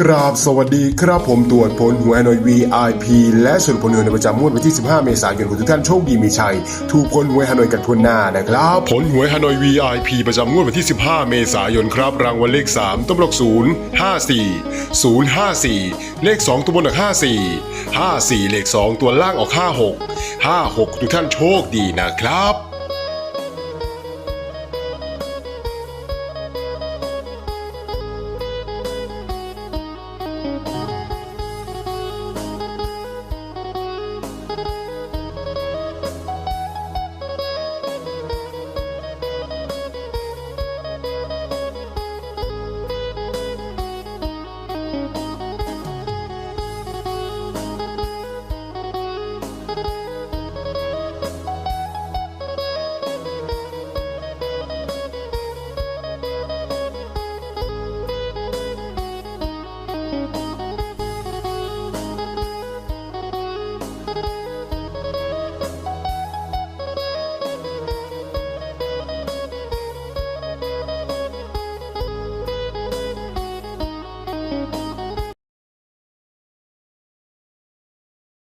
กราบสวัสดีครับผมตรวจผลหวยฮานอย VIP และส่วนผลหวยในประจำงวดวันที่ 15 เมษายนของทุกท่านโชคดีมีชัยถูกผลหวยฮานอยกันทั่วหน้านะครับผลหวยฮานอย VIP ประจำงวดวันที่ 15 เมษายนครับรางวัลเลข3ตัวบล็อก0 54 054เลข2ตัวบนออก54 54เลข2ตัวล่างออก56 56ทุกท่านโชคดีนะครับ